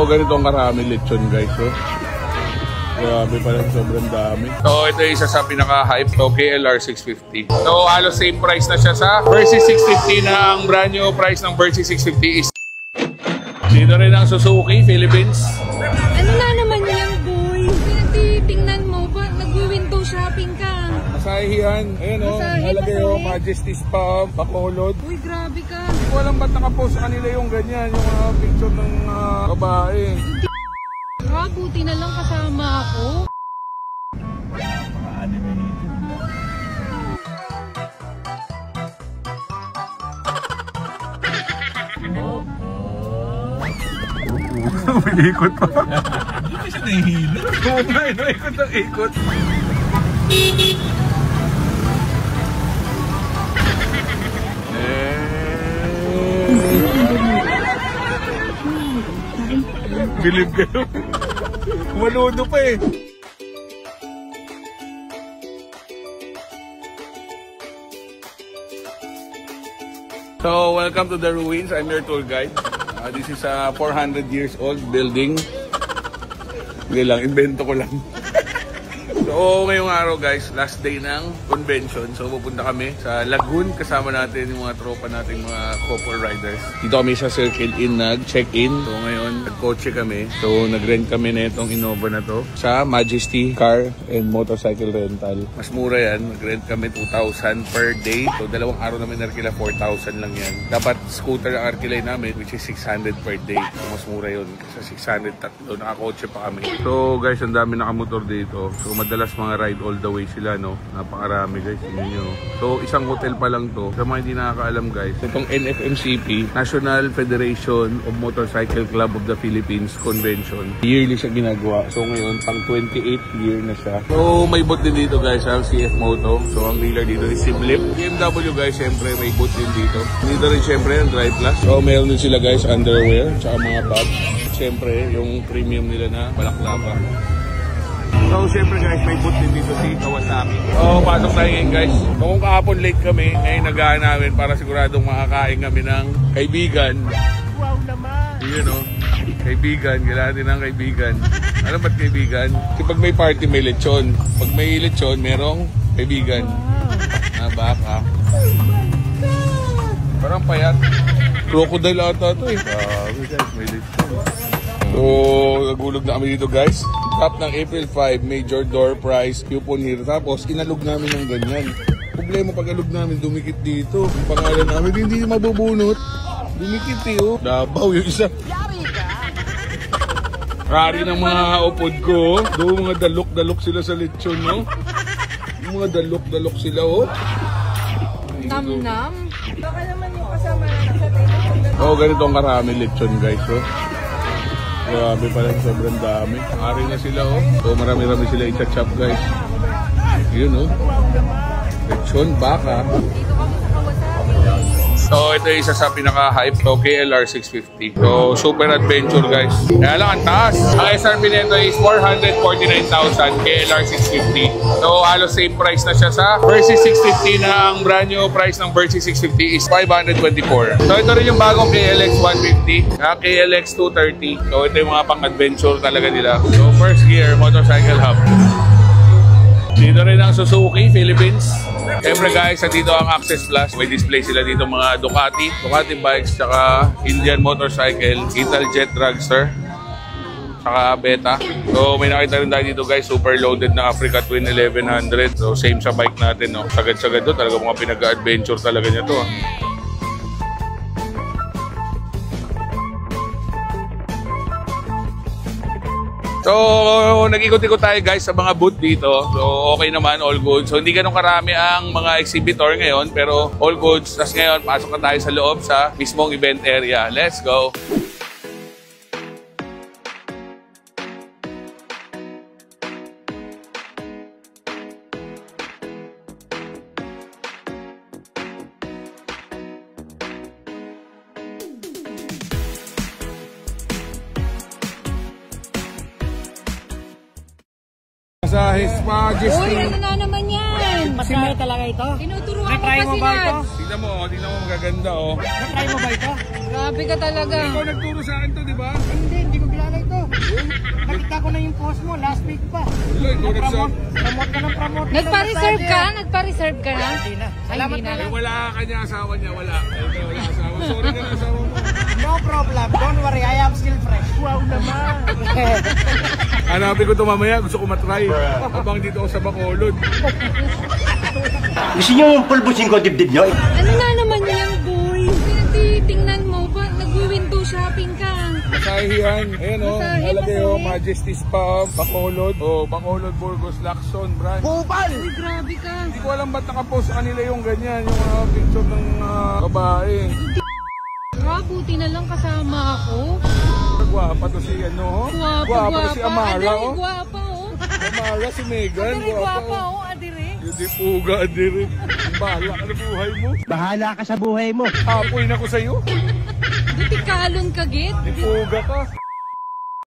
So, ganito ang karami lechon guys. So, grabe pala, sobrang dami. So, ito yung isa sa pinaka-hype. So, KLR 650. So, halos same price na siya sa Versys 650 na ang brand new price ng Versys 650 is... Dito rin ang Suzuki, Philippines. Ano na naman yan, boy? Pinagtitingnan mo ba? Nag-window shopping ka. Masahihan. Ayun o. Nalagay o. Majesty Spa, Bacolod. Uy, grabe ka. Hindi ko alam ba't nakapost sa kanila yung ganyan. Yung picture ng babae. Buti na lang kasama ako. Ikot pa. Hindi pa siya nahihila. Oo ba, ikot ang ikot. Bilib kayo. Maludo pa eh. So, welcome to the ruins. I'm your tour guide. This is a 400 years old building. Hindi lang, invento ko lang. So, ngayong araw guys, last day ng convention. So, pupunta kami sa Lagoon. Kasama natin yung mga tropa natin, mga couple riders. Dito kami sa Circle Inn nag-check-in. So, ngayon, nag-kotse kami. So, nag-rent kami na itong Innova na to sa Majesty Car and Motorcycle Rental. Mas mura yan. Nag-rent kami 2,000 per day. So, dalawang araw namin narkila, 4,000 lang yan. Dapat scooter ang arkilay namin, which is 600 per day. So, mas mura yun. Kasi 600 tatlo, nakakotse pa kami. So, guys, ang dami nakamotor dito. So, madalas mga ride all the way sila, no? Napakarami guys, tingnan nyo. So, isang hotel pa lang to. Sa mga hindi nakakaalam guys, itong NFMCP, National Federation of Motorcycle Club of the Philippines Convention. Yearly siya ginagawa. So, ngayon, pang 28th year na siya. So, may booth din dito guys, ang CF Moto. So, ang dealer dito is Simlip. BMW guys, syempre, may booth din dito. Dito rin syempre, ang Drive Plus. So, meron din sila guys, underwear, tsaka mga bags. Syempre, yung premium nila na balaklava. So, syempre guys, may booth din dito si Kawasaki. So, pasok tayo ngayon guys. Kung kahapon late kami, ngayon nagahan namin para siguradong makakain kami ng kaibigan. Wow naman! Yun o, kaibigan. Kailangan din ng kaibigan. Alam ba't kaibigan? Kasi pag may party, may lechon. Pag may lechon, merong kaibigan. Wow. Baka. Parang payat. Crocodile ata ito eh. Guys, may lechon. So, nagulog na kami dito guys. Top ng April 5, Major Door Prize, coupon here. Tapos, inalog namin ng ganyan. Problema pag alog namin, dumikit dito. Ang pangalan namin, hindi mabubunot. Dumikit eh, oh. Dabaw yung isa. Rari ng mga upod ko. Doon mga dalok-dalok sila sa lechon, no? Yung mga dalok-dalok sila, oh. Nam-nam. Baka naman yung kasama na sa tayo. Oh, ganito ang karami lechon, guys, oh. Grabe pala, sobrang dami. Ari na sila, oh. So, marami-rami sila i-chop, guys. Yun, oh. Lechon, baka. So, ito yung isa sa pinaka-hype. So, KLR 650. So, super adventure, guys. Kaya lang, ang taas. Ang SRP nito is 449,000 KLR 650. So, halos same price na siya sa Versys 650 na ang brand new price ng Versys 650 is 524. So, ito rin yung bagong KLX 150. KLX 230. So, ito yung mga pang-adventure talaga nila. So, first gear, motorcycle hub. Dito rin ang Suzuki, Philippines. Siyempre guys, dito ang Access Plus. May display sila dito mga Ducati bikes, tsaka Indian Motorcycle, Italjet Dragster, tsaka Beta. So may nakita rin tayo dito guys, super loaded na Africa Twin 1100. So same sa bike natin, no? Sagad-sagad to, talaga mga pinag-adventure talaga niya to. So, nag-ikot-ikot tayo guys sa mga booth dito. So, okay naman, all good. So, hindi ganun karami ang mga exhibitor ngayon, pero all goods. Tapos ngayon, pasok na tayo sa loob sa mismong event area. Let's go! Sa His Majesty. Uy, ano na naman yan? Pasimay talaga ito? Tinuturuan ko Na-try pa mo sila. ba ito? Tignan mo magaganda oh. Na-try mo ba ito? Grabe ka talaga. Ikaw nagturo sa akin to, di ba? Hindi ko kilala Connection. Promote ka ng promote. Nagpa-reserve ka? Nagpa-reserve ka na? Hindi na. Ay, Salamat hindi na. Eh, wala kanya asawa niya, wala. Eh, wala asawa. Sorry ka na asawa mo. No problem. Don't worry. I am still fresh. Wow naman. Hanapin ko ito mamaya, gusto ko matry. Habang dito ako sa Bacolod. Gusto nyo yung pulbusin ko dibdib nyo? Ano na naman yan, boy? Pinagtitingnan mo ba? Nag-window shopping ka. Masahihan. Ayan o, Masahe, nalagay o, masahe. Majesty Spa, Bacolod. O, Bacolod, Burgos, Lacson, branch. Uy, grabe ka. Hindi ko alam ba't nakapost sa kanila yung ganyan, yung picture ng babae. Buti na lang kasama ako. Gwapa to si ano, Guwapa, to si Amara, Adiri, oh. guwapa, oh. Amara, si Megan, Adiri, guwapa, gwapa, oh. oh. Adiri. Hindi puga, Adiri. Bahala ka na buhay mo. Bahala ka sa buhay mo. Apoy na ko sa'yo. Di kalon ka, git. Hindi puga ka.